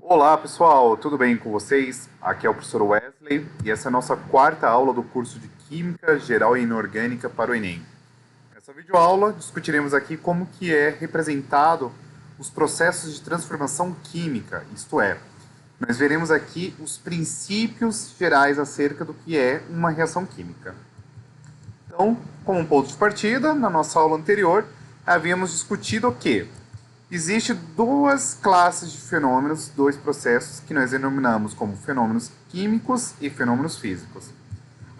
Olá pessoal, tudo bem com vocês? Aqui é o professor Wesley e essa é a nossa quarta aula do curso de Química Geral e Inorgânica para o Enem. Nessa videoaula discutiremos aqui como que é representado os processos de transformação química, isto é, nós veremos aqui os princípios gerais acerca do que é uma reação química. Então, como um ponto de partida, na nossa aula anterior, havíamos discutido o que? Existem duas classes de fenômenos, dois processos que nós denominamos como fenômenos químicos e fenômenos físicos.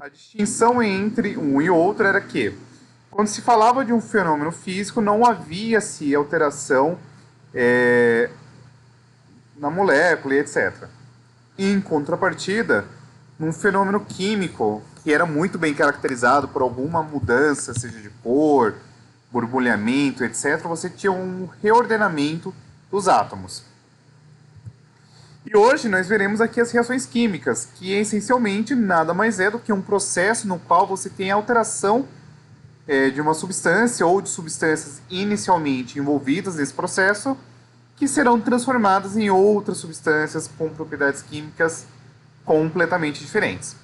A distinção entre um e outro era que, quando se falava de um fenômeno físico, não havia-se alteração na molécula e etc. Em contrapartida, num fenômeno químico, que era muito bem caracterizado por alguma mudança, seja de cor, borbulhamento, etc., você tinha um reordenamento dos átomos. E hoje nós veremos aqui as reações químicas, que essencialmente nada mais é do que um processo no qual você tem a alteração de uma substância ou de substâncias inicialmente envolvidas nesse processo, que serão transformadas em outras substâncias com propriedades químicas completamente diferentes.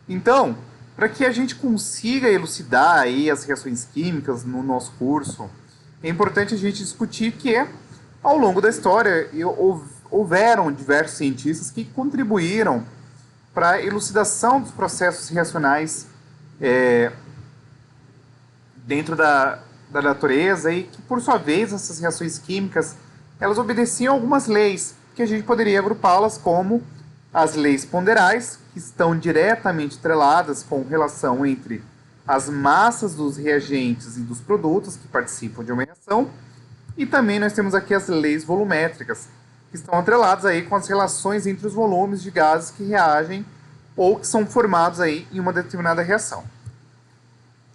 Então, para que a gente consiga elucidar aí as reações químicas no nosso curso, é importante a gente discutir que, ao longo da história, houveram diversos cientistas que contribuíram para a elucidação dos processos reacionais dentro da natureza e que, por sua vez, essas reações químicas elas obedeciam a algumas leis que a gente poderia agrupá-las como as leis ponderais, que estão diretamente atreladas com relação entre as massas dos reagentes e dos produtos que participam de uma reação, e também nós temos aqui as leis volumétricas, que estão atreladas aí com as relações entre os volumes de gases que reagem ou que são formados aí em uma determinada reação.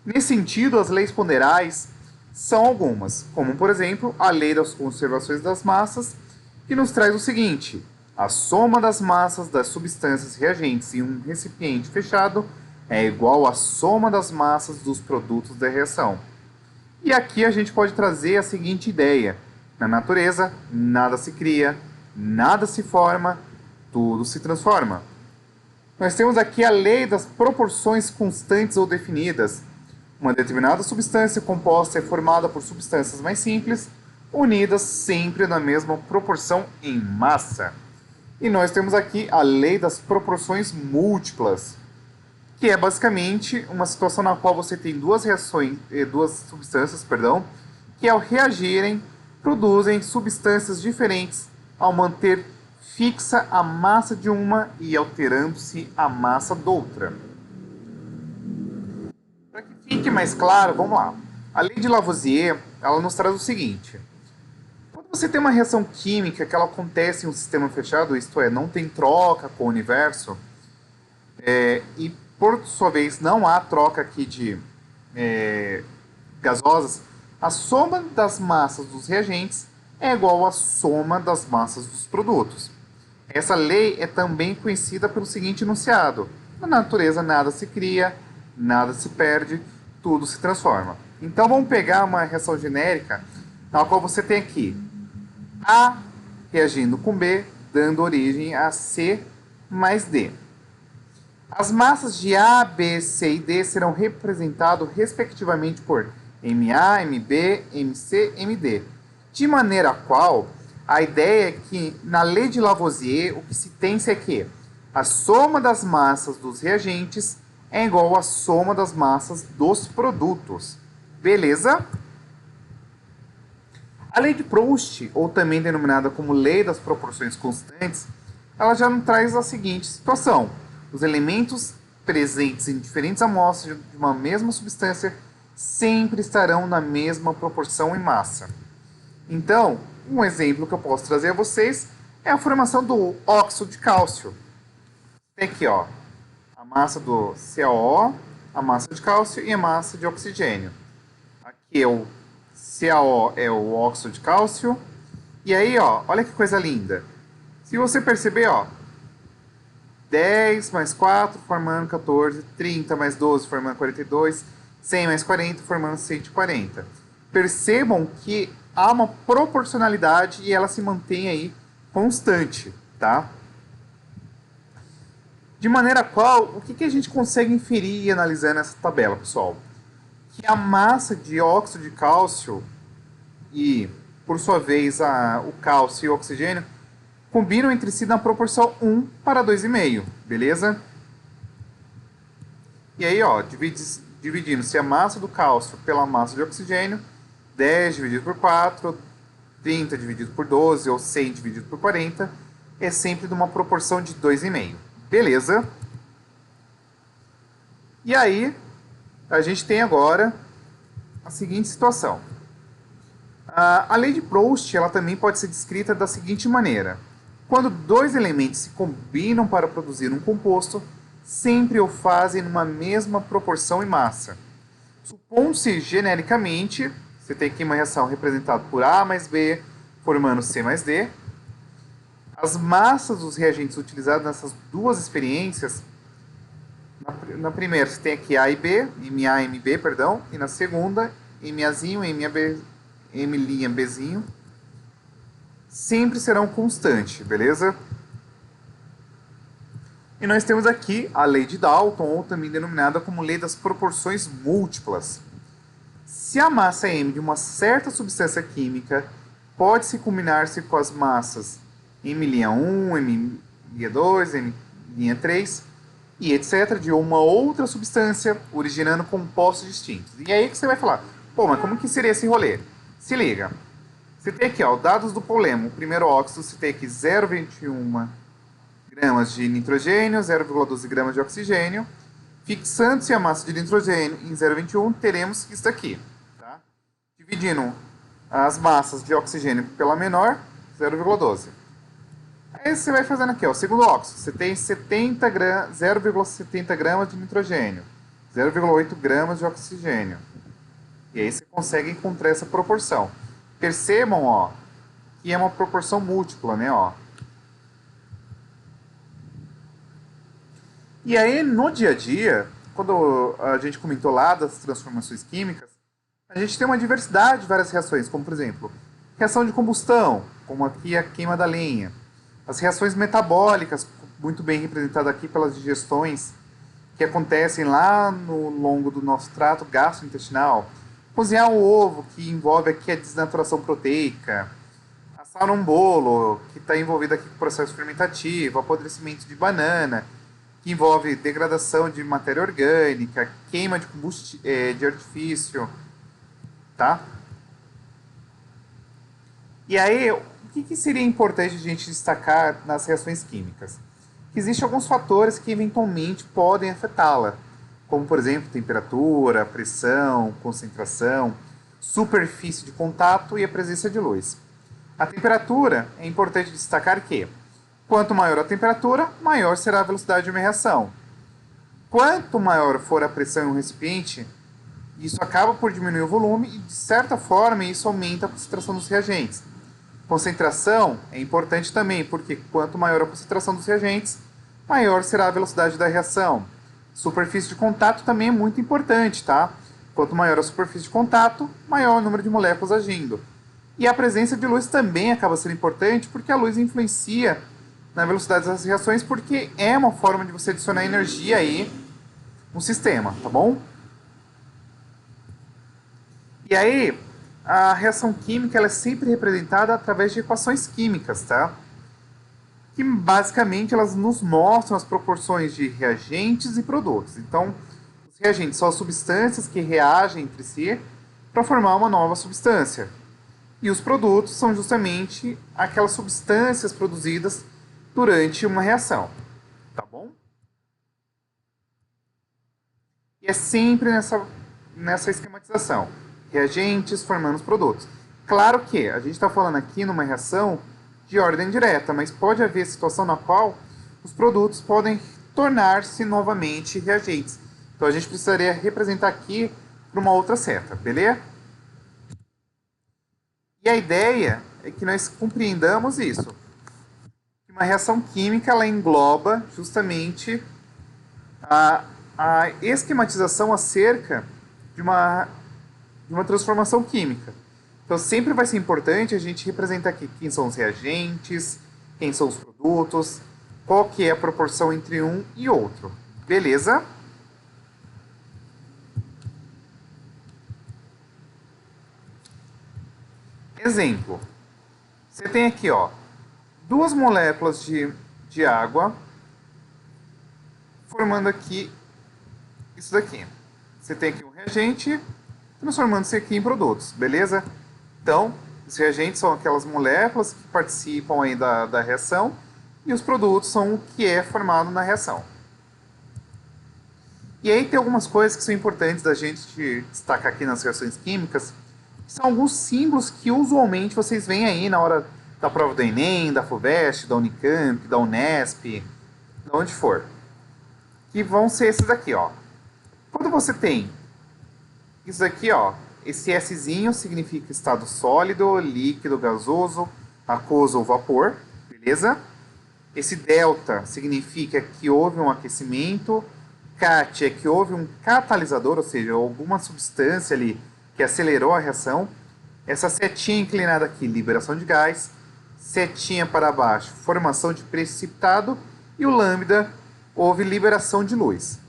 Nesse sentido, as leis ponderais são algumas, como por exemplo a lei das conservações das massas, que nos traz o seguinte: a soma das massas das substâncias reagentes em um recipiente fechado é igual à soma das massas dos produtos da reação. E aqui a gente pode trazer a seguinte ideia: na natureza, nada se cria, nada se forma, tudo se transforma. Nós temos aqui a lei das proporções constantes ou definidas. Uma determinada substância composta é formada por substâncias mais simples, unidas sempre na mesma proporção em massa. E nós temos aqui a lei das proporções múltiplas, que é basicamente uma situação na qual você tem duas substâncias, que ao reagirem produzem substâncias diferentes ao manter fixa a massa de uma e alterando-se a massa da outra. Para que fique mais claro, vamos lá. A lei de Lavoisier, ela nos traz o seguinte: quando você tem uma reação química que ela acontece em um sistema fechado, isto é, não tem troca com o universo, e por sua vez não há troca aqui de gasosas, a soma das massas dos reagentes é igual à soma das massas dos produtos. Essa lei é também conhecida pelo seguinte enunciado: na natureza nada se cria, nada se perde, tudo se transforma. Então vamos pegar uma reação genérica na qual você tem aqui A reagindo com B, dando origem a C mais D. As massas de A, B, C e D serão representadas respectivamente por MA, MB, MC, MD. De maneira qual a ideia é que na lei de Lavoisier o que se tem é que a soma das massas dos reagentes é igual à soma das massas dos produtos. Beleza? A lei de Proust, ou também denominada como lei das proporções constantes, ela já nos traz a seguinte situação: os elementos presentes em diferentes amostras de uma mesma substância sempre estarão na mesma proporção em massa. Então, um exemplo que eu posso trazer a vocês é a formação do óxido de cálcio. Tem aqui, ó, a massa do CaO, a massa de cálcio e a massa de oxigênio. Aqui é o CaO, é o óxido de cálcio. E aí, ó, olha que coisa linda. Se você perceber, ó, 10 mais 4 formando 14, 30 mais 12 formando 42, 100 mais 40 formando 140. Percebam que há uma proporcionalidade e ela se mantém aí constante, tá? De maneira qual, o que a gente consegue inferir analisando essa tabela, pessoal? Que a massa de óxido de cálcio e, por sua vez, o cálcio e o oxigênio combinam entre si na proporção 1 para 2,5, beleza? E aí, ó, dividindo-se a massa do cálcio pela massa de oxigênio, 10 dividido por 4, 30 dividido por 12 ou 100 dividido por 40, é sempre de uma proporção de 2,5. Beleza? E aí, a gente tem agora a seguinte situação. A lei de Proust ela também pode ser descrita da seguinte maneira. Quando dois elementos se combinam para produzir um composto, sempre o fazem numa mesma proporção e massa. Supondo-se genericamente, você tem aqui uma reação representada por A mais B, formando C mais D. As massas dos reagentes utilizados nessas duas experiências, na primeira você tem aqui A e B, MA e MB, perdão, e na segunda, MAzinho, MAB, M'Bzinho, sempre serão constantes, beleza? E nós temos aqui a lei de Dalton, ou também denominada como lei das proporções múltiplas. Se a massa M de uma certa substância química pode-se combinar-se com as massas M'1, M'2, M'3 e etc. de uma outra substância, originando compostos distintos. E aí que você vai falar, pô, mas como que seria esse rolê? Se liga, você tem aqui, ó, dados do problema. O primeiro óxido, você tem aqui 0,21 gramas de nitrogênio, 0,12 gramas de oxigênio. Fixando-se a massa de nitrogênio em 0,21, teremos isso daqui. Tá? Dividindo as massas de oxigênio pela menor, 0,12. Aí você vai fazendo aqui, ó, o segundo óxido. Você tem 0,70 gramas de nitrogênio, 0,8 gramas de oxigênio. E aí você consegue encontrar essa proporção. Percebam, ó, que é uma proporção múltipla, né, ó. E aí, no dia a dia, quando a gente comentou lá das transformações químicas, a gente tem uma diversidade de várias reações, como, por exemplo, reação de combustão, como aqui a queima da lenha. As reações metabólicas, muito bem representadas aqui pelas digestões que acontecem lá no longo do nosso trato gastrointestinal. Cozinhar o ovo, que envolve aqui a desnaturação proteica. Assar um bolo, que está envolvido aqui com o processo fermentativo. Apodrecimento de banana, que envolve degradação de matéria orgânica, queima de de artifício, tá? E aí, o que seria importante a gente destacar nas reações químicas? Que existem alguns fatores que eventualmente podem afetá-la, como, por exemplo, temperatura, pressão, concentração, superfície de contato e a presença de luz. A temperatura, é importante destacar que, quanto maior a temperatura, maior será a velocidade de uma reação. Quanto maior for a pressão em um recipiente, isso acaba por diminuir o volume e, de certa forma, isso aumenta a concentração dos reagentes. Concentração é importante também, porque quanto maior a concentração dos reagentes, maior será a velocidade da reação. Superfície de contato também é muito importante, tá? Quanto maior a superfície de contato, maior o número de moléculas agindo. E a presença de luz também acaba sendo importante, porque a luz influencia na velocidade das reações, porque é uma forma de você adicionar energia aí no sistema, tá bom? E aí, a reação química ela é sempre representada através de equações químicas, tá? Que basicamente elas nos mostram as proporções de reagentes e produtos. Então, os reagentes são as substâncias que reagem entre si para formar uma nova substância. E os produtos são justamente aquelas substâncias produzidas durante uma reação. Tá bom? E é sempre nessa esquematização. Reagentes formando os produtos. Claro que a gente está falando aqui numa reação de ordem direta, mas pode haver situação na qual os produtos podem tornar-se novamente reagentes. Então a gente precisaria representar aqui por uma outra seta, beleza? E a ideia é que nós compreendamos isso. Que uma reação química ela engloba justamente a esquematização acerca de uma transformação química. Então sempre vai ser importante a gente representar aqui quem são os reagentes, quem são os produtos, qual que é a proporção entre um e outro. Beleza? Exemplo. Você tem aqui, ó, duas moléculas de água formando aqui isso daqui. Você tem aqui um reagente transformando-se aqui em produtos, beleza? Então, os reagentes são aquelas moléculas que participam aí da reação e os produtos são o que é formado na reação. E aí tem algumas coisas que são importantes da gente destacar aqui nas reações químicas, que são alguns símbolos que usualmente vocês veem aí na hora da prova do Enem, da FUVEST, da Unicamp, da Unesp, de onde for. Que vão ser esses aqui, ó. Quando você tem isso aqui, ó, esse Szinho significa estado sólido, líquido, gasoso, aquoso ou vapor, beleza? Esse delta significa que houve um aquecimento, cat é que houve um catalisador, ou seja, alguma substância ali que acelerou a reação. Essa setinha inclinada aqui, liberação de gás, setinha para baixo, formação de precipitado, e o lambda, houve liberação de luz.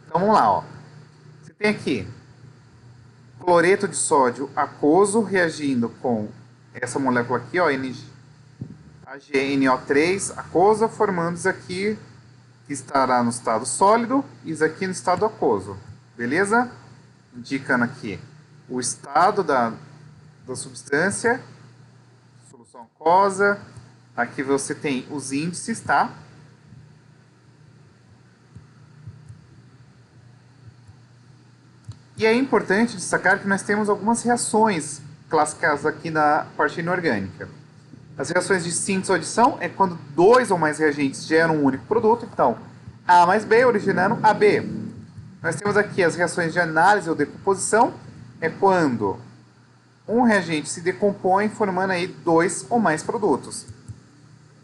Então vamos lá, ó. Você tem aqui cloreto de sódio aquoso reagindo com essa molécula aqui, ó, AgNO3 aquosa, formando isso aqui que estará no estado sólido e isso aqui no estado aquoso, beleza? Indicando aqui o estado da substância, solução aquosa. Aqui você tem os índices, tá? E é importante destacar que nós temos algumas reações classificadas aqui na parte inorgânica. As reações de síntese ou adição é quando dois ou mais reagentes geram um único produto. Então, A mais B originando AB. Nós temos aqui as reações de análise ou decomposição. É quando um reagente se decompõe formando aí dois ou mais produtos.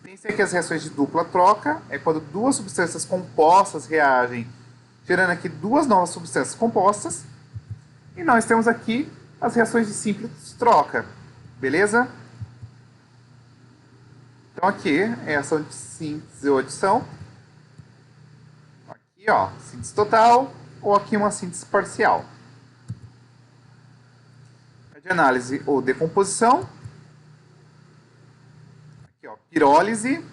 Pense aqui as reações de dupla troca. É quando duas substâncias compostas reagem, gerando aqui duas novas substâncias compostas. E nós temos aqui as reações de simples troca, beleza? Então aqui é a reação de síntese ou adição. Aqui, ó, síntese total, ou aqui uma síntese parcial. A de análise ou decomposição. Aqui, ó, pirólise.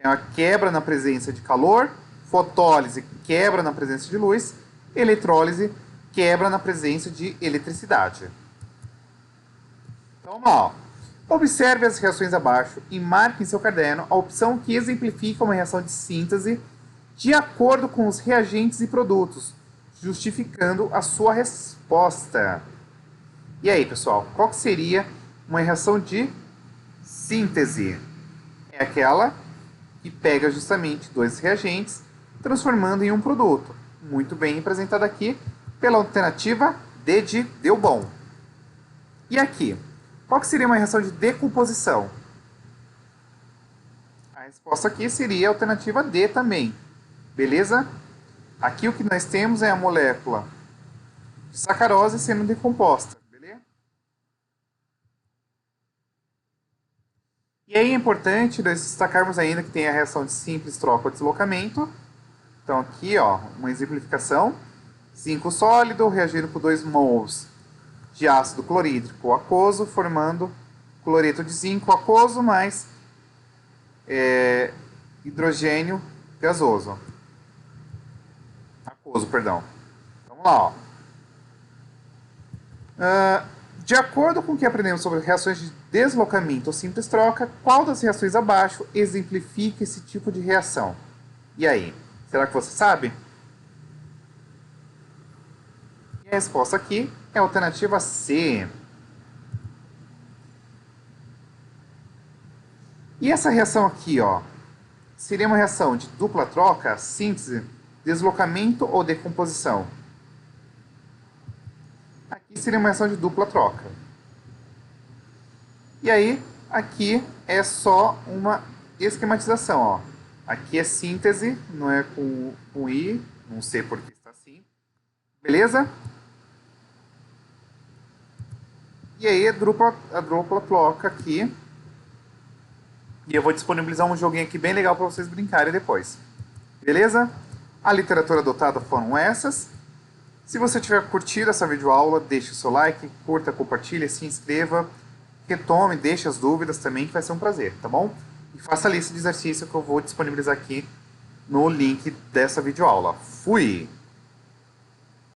É uma quebra na presença de calor. Fotólise, quebra na presença de luz. Eletrólise, quebra na presença de eletricidade. Então vamos lá, ó. Observe as reações abaixo e marque em seu caderno a opção que exemplifica uma reação de síntese de acordo com os reagentes e produtos, justificando a sua resposta. E aí, pessoal, qual que seria uma reação de síntese? É aquela que pega justamente dois reagentes, transformando em um produto. Muito bem representada aqui pela alternativa D de deu bom. E aqui? Qual que seria uma reação de decomposição? A resposta aqui seria a alternativa D também. Beleza? Aqui o que nós temos é a molécula de sacarose sendo decomposta. Beleza? E aí é importante nós destacarmos ainda que tem a reação de simples troca ou deslocamento. Então aqui, ó, uma exemplificação. Zinco sólido reagindo com 2 mols de ácido clorídrico aquoso, formando cloreto de zinco aquoso mais hidrogênio gasoso. Aquoso, perdão. Vamos lá, ó. De acordo com o que aprendemos sobre reações de deslocamento ou simples troca, qual das reações abaixo exemplifica esse tipo de reação? E aí? Será que você sabe? E a resposta aqui é a alternativa C. E essa reação aqui, ó, seria uma reação de dupla troca, síntese, deslocamento ou decomposição? Aqui seria uma reação de dupla troca. E aí, aqui é só uma esquematização, ó. Aqui é síntese, não é com I, não sei por que está assim. Beleza? E aí a dupla troca aqui E eu vou disponibilizar um joguinho aqui bem legal para vocês brincarem depois. Beleza? A literatura adotada foram essas. Se você tiver curtido essa videoaula, deixe o seu like, curta, compartilhe, se inscreva, retome, deixe as dúvidas também, que vai ser um prazer, tá bom? E faça a lista de exercício que eu vou disponibilizar aqui no link dessa videoaula. Fui!